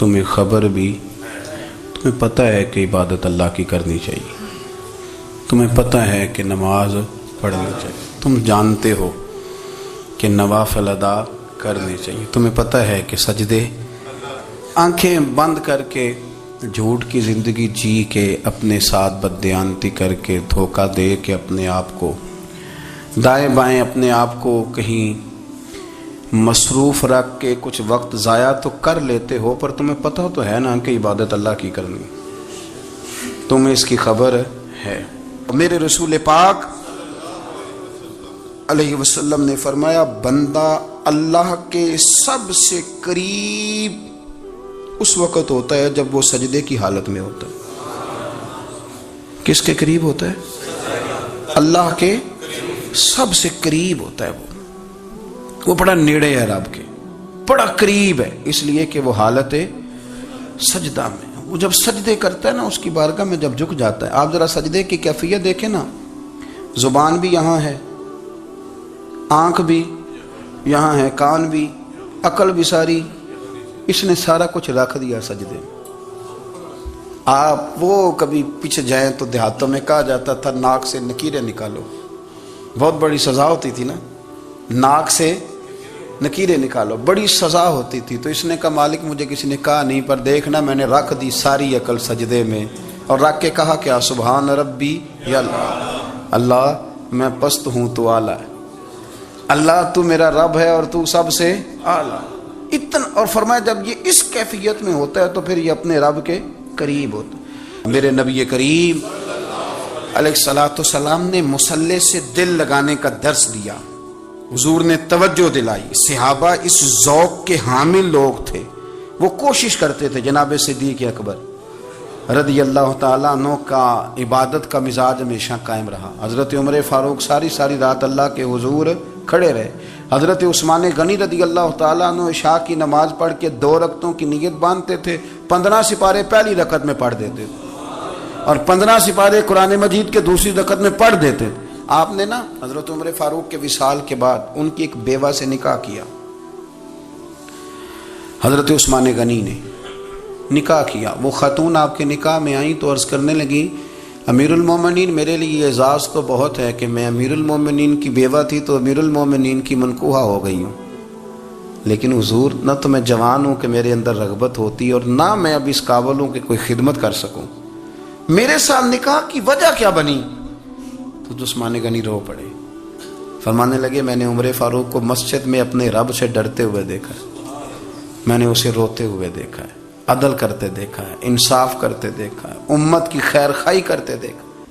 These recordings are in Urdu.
تمہیں خبر بھی، تمہیں پتہ ہے کہ عبادت اللہ کی کرنی چاہیے، تمہیں پتہ ہے کہ نماز پڑھنی چاہیے، تم جانتے ہو کہ نوافل ادا کرنے چاہیے، تمہیں پتہ ہے کہ سجدے آنکھیں بند کر کے جھوٹ کی زندگی جی کے اپنے ساتھ بددیانتی کر کے دھوکہ دے کے اپنے آپ کو دائیں بائیں اپنے آپ کو کہیں مصروف رکھ کے کچھ وقت ضائع تو کر لیتے ہو، پر تمہیں پتہ تو ہے نا کہ عبادت اللہ کی کرنی، تمہیں اس کی خبر ہے۔ میرے رسول پاک علیہ وسلم نے فرمایا بندہ اللہ کے سب سے قریب اس وقت ہوتا ہے جب وہ سجدے کی حالت میں ہوتا ہے۔ کس کے قریب ہوتا ہے؟ اللہ کے سب سے قریب ہوتا ہے، وہ بڑا نیڑے ہے رب کے، بڑا قریب ہے، اس لیے کہ وہ حالت سجدہ میں، وہ جب سجدے کرتا ہے نا اس کی بارگاہ میں جب جھک جاتا ہے۔ آپ ذرا سجدے کی کیفیت دیکھیں نا، زبان بھی یہاں ہے، آنکھ بھی یہاں ہے، کان بھی، عقل بھی ساری، اس نے سارا کچھ رکھ دیا سجدے میں۔ آپ وہ کبھی پیچھے جائیں تو دیہاتوں میں کہا جاتا تھا ناک سے نکیریں نکالو، بہت بڑی سزا ہوتی تھی نا، ناک سے نکیریں نکالو، بڑی سزا ہوتی تھی۔ تو اس نے کہا مالک مجھے کسی نے کہا نہیں، پر دیکھنا میں نے رکھ دی ساری عقل سجدے میں، اور رکھ کے کہا کیا سبحان ربی یا اللہ، اللہ میں پست ہوں تو اعلیٰ ہے، اللہ تو میرا رب ہے اور تو سب سے اعلیٰ اتنا۔ اور فرمایا جب یہ اس کیفیت میں ہوتا ہے تو پھر یہ اپنے رب کے قریب ہوتا ہے۔ میرے نبی کریم علیہ الصلوۃ والسلام نے مصلی سے دل لگانے کا درس دیا، حضور نے توجہ دلائی، صحابہ اس ذوق کے حامل لوگ تھے، وہ کوشش کرتے تھے۔ جناب صدیق اکبر رضی اللہ تعالیٰ عنہ کا عبادت کا مزاج ہمیشہ قائم رہا۔ حضرت عمر فاروق ساری رات اللہ کے حضور کھڑے رہے۔ حضرت عثمان غنی رضی اللہ تعالیٰ عنہ عشاء کی نماز پڑھ کے 2 رکعتوں کی نیت باندھتے تھے، 15 سپارے پہلی رکعت میں پڑھ دیتے تھے اور 15 سپارے قرآن مجید کے دوسری رکعت میں پڑھ دیتے تھے۔ آپ نے نا حضرت عمر فاروق کے وصال کے بعد ان کی ایک بیوہ سے نکاح کیا، حضرت عثمان غنی نے نکاح کیا۔ وہ خاتون آپ کے نکاح میں آئیں تو عرض کرنے لگی امیر المومنین میرے لیے اعزاز تو بہت ہے کہ میں امیر المومنین کی بیوہ تھی تو امیر المومنین کی منکوحہ ہو گئی ہوں، لیکن حضور نہ تو میں جوان ہوں کہ میرے اندر رغبت ہوتی اور نہ میں اب اس قابل ہوں کہ کوئی خدمت کر سکوں، میرے ساتھ نکاح کی وجہ کیا بنی؟ تو عثمان غنی رو پڑے، فرمانے لگے میں نے عمر فاروق کو مسجد میں اپنے رب سے ڈرتے ہوئے دیکھا ہے، میں نے اسے روتے ہوئے دیکھا ہے، عدل کرتے دیکھا ہے، انصاف کرتے دیکھا ہے، امت کی خیر خواہی کرتے دیکھا۔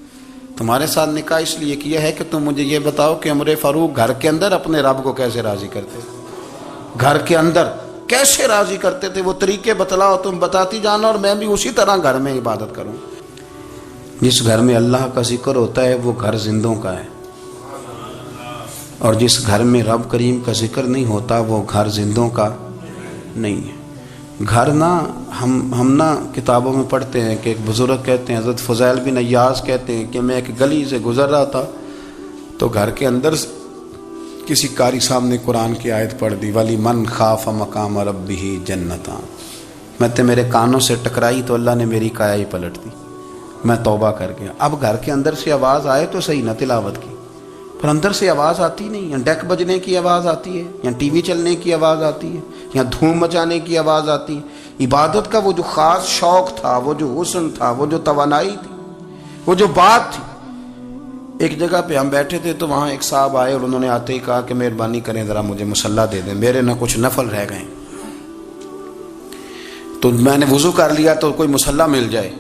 تمہارے ساتھ نکاح اس لیے کیا ہے کہ تم مجھے یہ بتاؤ کہ عمر فاروق گھر کے اندر اپنے رب کو کیسے راضی کرتے تھے، گھر کے اندر کیسے راضی کرتے تھے، وہ طریقے بتلاؤ، تم بتاتی جانا اور میں بھی اسی طرح گھر میں عبادت کروں۔ جس گھر میں اللہ کا ذکر ہوتا ہے وہ گھر زندوں کا ہے، اور جس گھر میں رب کریم کا ذکر نہیں ہوتا وہ گھر زندوں کا نہیں ہے۔ گھر نا ہم نا کتابوں میں پڑھتے ہیں کہ ایک بزرگ کہتے ہیں، حضرت فضیل بن عیاض کہتے ہیں کہ میں ایک گلی سے گزر رہا تھا تو گھر کے اندر کسی قاری صاحب نے قرآن کی آیت پڑھ دی وَلِمَنْ خَافَ مَقَامَ رَبِّهِ جَنَّتَانِ، میں تو میرے کانوں سے ٹکرائی تو اللہ نے میری کایا ہی پلٹ دی، میں توبہ کر گیا۔ اب گھر کے اندر سے آواز آئے تو صحیح نہ تلاوت کی، پر اندر سے آواز آتی نہیں، یا ڈیک بجنے کی آواز آتی ہے، یا ٹی وی چلنے کی آواز آتی ہے، یا دھوم مچانے کی آواز آتی ہے۔ عبادت کا وہ جو خاص شوق تھا، وہ جو حسن تھا، وہ جو توانائی تھی، وہ جو بات تھی۔ ایک جگہ پہ ہم بیٹھے تھے تو وہاں ایک صاحب آئے اور انہوں نے آتے ہی کہا کہ مہربانی کریں ذرا مجھے مصلی دے دیں، میرے نہ کچھ نفل رہ گئے۔ تو میں نے وضو کر لیا تو کوئی مصلی مل جائے،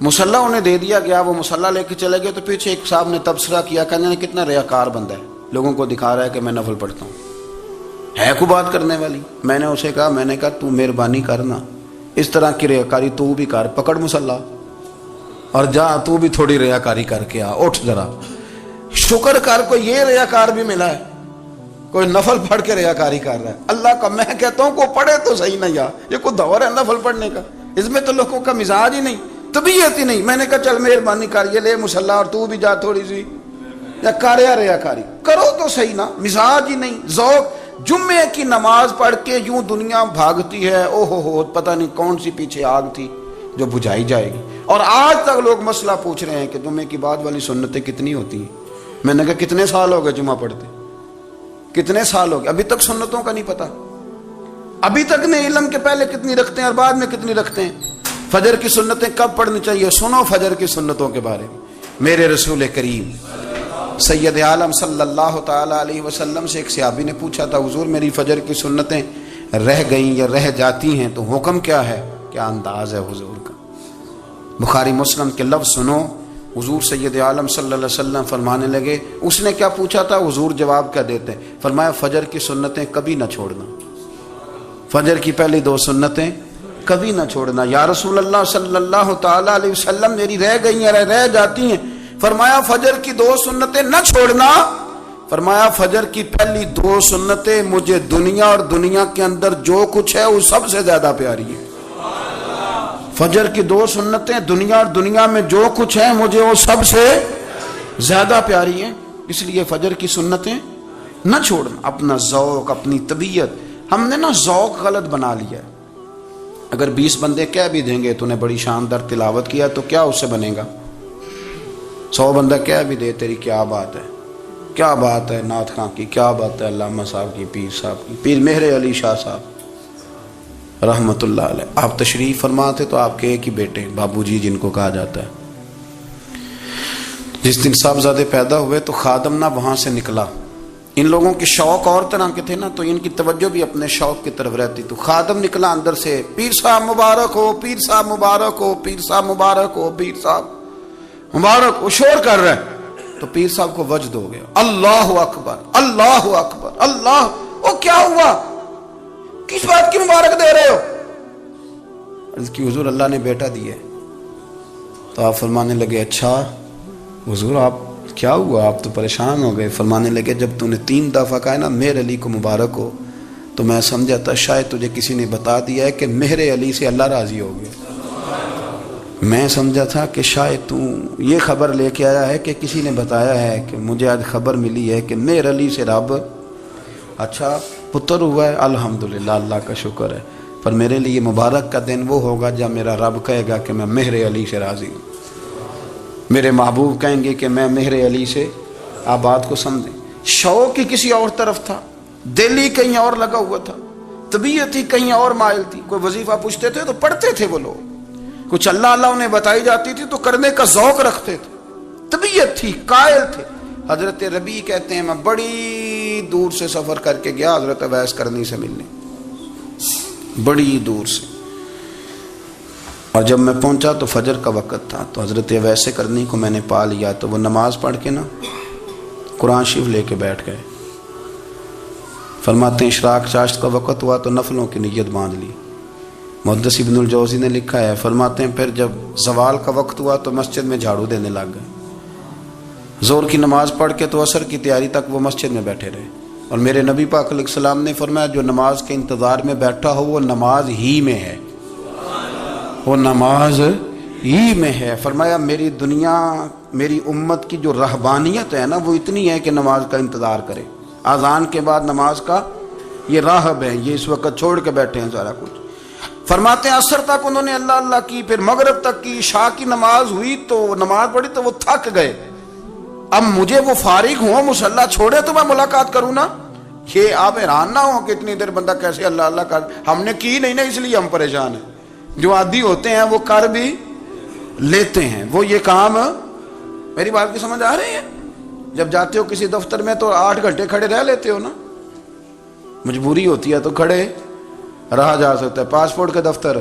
مصلی انہیں دے دیا گیا، وہ مصلی لے کے چلے گئے تو پیچھے ایک صاحب نے تبصرہ کیا، کہنے کتنا ریاکار بندہ ہے، لوگوں کو دکھا رہا ہے کہ میں نفل پڑھتا ہوں، ہے کوئی بات کرنے والی؟ میں نے اسے کہا تو مہربانی کرنا اس طرح کی ریاکاری تو بھی کر، پکڑ مصلی اور جا تو بھی تھوڑی ریاکاری کر کے آ، اٹھ ذرا شکر کر، کوئی یہ ریاکار بھی ملا ہے، کوئی نفل پڑھ کے ریاکاری کر رہا ہے۔ اللہ کا میں کہتا ہوں کو پڑھے تو صحیح نہ، یہ کوئی دور ہے نفل پڑھنے کا؟ اس میں تو لوگوں کا مزاج ہی نہیں، طبیعت ہی نہیں۔ میں نے کہا چل مہربانی کر یہ لے مصلی اور تو بھی جا تھوڑی سی، یا کر یا ریاکاری کرو تو صحیح نا، مزاج ہی نہیں، ذوق جمعے کی نماز پڑھ کے یوں دنیا بھاگتی ہے، او ہو پتہ نہیں کون سی پیچھے آگ تھی جو بجھائی جائے گی. اور آج تک لوگ مسئلہ پوچھ رہے ہیں کہ جمعے کی بعد والی سنتیں کتنی ہوتی ہیں. میں نے کہا کتنے سال ہو گئے جمعہ پڑھتے، کتنے سال ہو گئے، ابھی تک سنتوں کا نہیں پتا، ابھی تک نہیں علم کے پہلے کتنی رکھتے ہیں اور بعد میں کتنی رکھتے ہیں. فجر کی سنتیں کب پڑھنی چاہیے؟ سنو فجر کی سنتوں کے بارے میں. میرے رسول کریم سید عالم صلی اللہ تعالی علیہ وسلم سے ایک صحابی نے پوچھا تھا، حضور میری فجر کی سنتیں رہ گئیں یا رہ جاتی ہیں تو حکم کیا ہے؟ کیا انداز ہے حضور کا. بخاری مسلم کے لفظ سنو. حضور سید عالم صلی اللہ علیہ وسلم فرمانے لگے، اس نے کیا پوچھا تھا؟ حضور جواب کیا دیتے ہیں؟ فرمایا فجر کی سنتیں کبھی نہ چھوڑنا، فجر کی پہلی 2 سنتیں کبھی نہ چھوڑنا. یا رسول اللہ صلی اللہ تعالی علیہ وسلم میری رہ گئی ہیں، رہ جاتی ہیں. فرمایا فجر کی 2 سنتیں نہ چھوڑنا. فرمایا فجر کی پہلی 2 سنتیں مجھے دنیا اور دنیا کے اندر جو کچھ ہے وہ سب سے زیادہ پیاری ہے. فجر کی 2 سنتیں دنیا اور دنیا میں جو کچھ ہے مجھے وہ سب سے زیادہ پیاری ہیں. اس لیے فجر کی سنتیں نہ چھوڑنا. اپنا ذوق، اپنی طبیعت، ہم نے نا ذوق غلط بنا لیا ہے. اگر 20 بندے کہہ بھی دیں گے تو نے بڑی شاندار تلاوت کیا تو کیا اس سے بنے گا؟ 100 بندہ کہہ بھی دے تیری کیا بات ہے، کیا بات ہے نعت خاں کی، کیا بات ہے علامہ صاحب کی، پیر صاحب کی، پیر مہر علی شاہ صاحب رحمت اللہ علیہ. آپ تشریف فرما تھے تو آپ کے ایک ہی بیٹے بابو جی جن کو کہا جاتا ہے، جس دن صاحبزادے پیدا ہوئے تو خادم نہ وہاں سے نکلا. ان لوگوں کے شوق اور طرح کے تھے نا تو ان کی توجہ بھی اپنے شوق کی طرف رہتی. تو خادم نکلا اندر سے، پیر صاحب مبارک ہو، پیر صاحب مبارک ہو، پیر صاحب مبارک ہو، پیر صاحب مبارک. وہ شور کر رہے ہیں تو پیر صاحب کو وجد ہو گیا، اللہ اکبر اللہ اکبر اللہ. وہ کیا ہوا؟ کس بات کی مبارک دے رہے ہو؟ عرض کی حضور اللہ نے بیٹا دیا. تو آپ فرمانے لگے اچھا حضور آپ کیا ہوا؟ آپ تو پریشان ہو گئے. فرمانے لگے جب تو نے 3 دفعہ کہا نا مہر علی کو مبارک ہو تو میں سمجھا تھا شاید تجھے کسی نے بتا دیا ہے کہ مہر علی سے اللہ راضی ہو گیا. میں سمجھا تھا کہ شاید تو یہ خبر لے کے آیا ہے کہ کسی نے بتایا ہے کہ مجھے آج خبر ملی ہے کہ مہر علی سے رب اچھا پتر ہوا ہے. الحمدللہ اللہ کا شکر ہے. پر میرے لیے مبارک کا دن وہ ہوگا جب میرا رب کہے گا کہ میں مہر علی سے راضی ہوں. میرے محبوب کہیں گے کہ میں مہر علی سے. آپ بات کو سمجھیں. شوق ہی کسی اور طرف تھا، دل ہی کہیں اور لگا ہوا تھا، طبیعت ہی کہیں اور مائل تھی. کوئی وظیفہ پوچھتے تھے تو پڑھتے تھے وہ لوگ، کچھ اللہ اللہ انہیں بتائی جاتی تھی تو کرنے کا ذوق رکھتے تھے، طبیعت تھی، قائل تھے. حضرت ربیع کہتے ہیں میں بڑی دور سے سفر کر کے گیا حضرت اویس کرنی سے ملنے، بڑی دور سے. اور جب میں پہنچا تو فجر کا وقت تھا تو حضرت اویس کرنی کو میں نے پا لیا. تو وہ نماز پڑھ کے نا قرآن شریف لے کے بیٹھ گئے. فرماتے ہیں اشراق چاشت کا وقت ہوا تو نفلوں کی نیت باندھ لی. محدث ابن الجوزی نے لکھا ہے، فرماتے ہیں پھر جب زوال کا وقت ہوا تو مسجد میں جھاڑو دینے لگ گئے. زور کی نماز پڑھ کے تو عصر کی تیاری تک وہ مسجد میں بیٹھے رہے. اور میرے نبی پاک علیہ السلام نے فرمایا جو نماز کے انتظار میں بیٹھا ہو وہ نماز ہی میں ہے، وہ نماز ہی میں ہے. فرمایا میری دنیا میری امت کی جو رہبانیت ہے نا وہ اتنی ہے کہ نماز کا انتظار کرے. اذان کے بعد نماز کا یہ راہب ہے، یہ اس وقت چھوڑ کے بیٹھے ہیں سارا کچھ. فرماتے ہیں عصر تک انہوں نے اللہ اللہ کی، پھر مغرب تک کی، عشاء کی نماز ہوئی تو نماز پڑھی تو وہ تھک گئے. اب مجھے وہ فارغ ہوں مصلی چھوڑے تو میں ملاقات کروں نا. یہ آپ حیران نہ ہو کہ اتنی دیر بندہ کیسے اللہ اللہ کر. ہم نے کی نہیں نا اس لیے ہم پریشان ہیں. جو عادی ہوتے ہیں وہ کر بھی لیتے ہیں. وہ یہ کام میری بات کی سمجھ آ رہی ہے؟ جب جاتے ہو کسی دفتر میں تو 8 گھنٹے کھڑے رہ لیتے ہو نا، مجبوری ہوتی ہے تو کھڑے رہا جا سکتا ہے. پاسپورٹ کے دفتر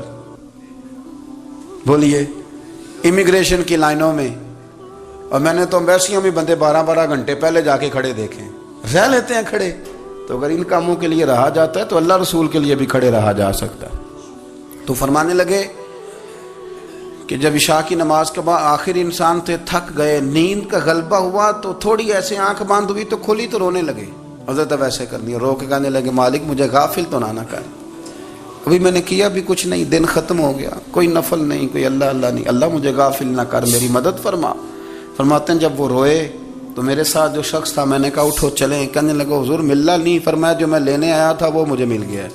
بولیے، امیگریشن کی لائنوں میں، اور میں نے تو امبیسیوں میں بندے 12 گھنٹے پہلے جا کے کھڑے دیکھیں، رہ لیتے ہیں کھڑے. تو اگر ان کاموں کے لیے رہا جاتا ہے تو اللہ رسول کے لیے بھی کھڑے رہا جا سکتا ہے. تو فرمانے لگے کہ جب عشاء کی نماز کے بعد آخر انسان تھے، تھک گئے، نیند کا غلبہ ہوا تو تھوڑی ایسے آنکھ بند ہوئی تو کھلی تو رونے لگے. حضرت ویسے کرنی رو کے کہنے لگے مالک مجھے غافل تو نہ کر، ابھی میں نے کیا بھی کچھ نہیں، دن ختم ہو گیا، کوئی نفل نہیں، کوئی اللہ اللہ نہیں، اللہ مجھے غافل نہ کر، میری مدد فرما. فرماتے ہیں جب وہ روئے تو میرے ساتھ جو شخص تھا، میں نے کہا اٹھو چلیں، کہنے لگا حضور ملا نہیں، فرمایا جو میں لینے آیا تھا وہ مجھے مل گیا ہے،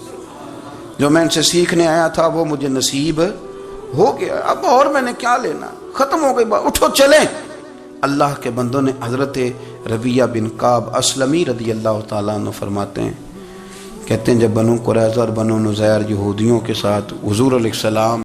جو میں ان سے سیکھنے آیا تھا وہ مجھے نصیب ہو گیا، اب اور میں نے کیا لینا، ختم ہو گئی بات، اٹھو چلیں۔ اللہ کے بندوں نے حضرت ربیعہ بن کعب اسلمی رضی اللہ تعالیٰ عنہ فرماتے ہیں، کہتے ہیں جب بنو قریظہ اور بنو نضیر یہودیوں کے ساتھ حضور علیہ السلام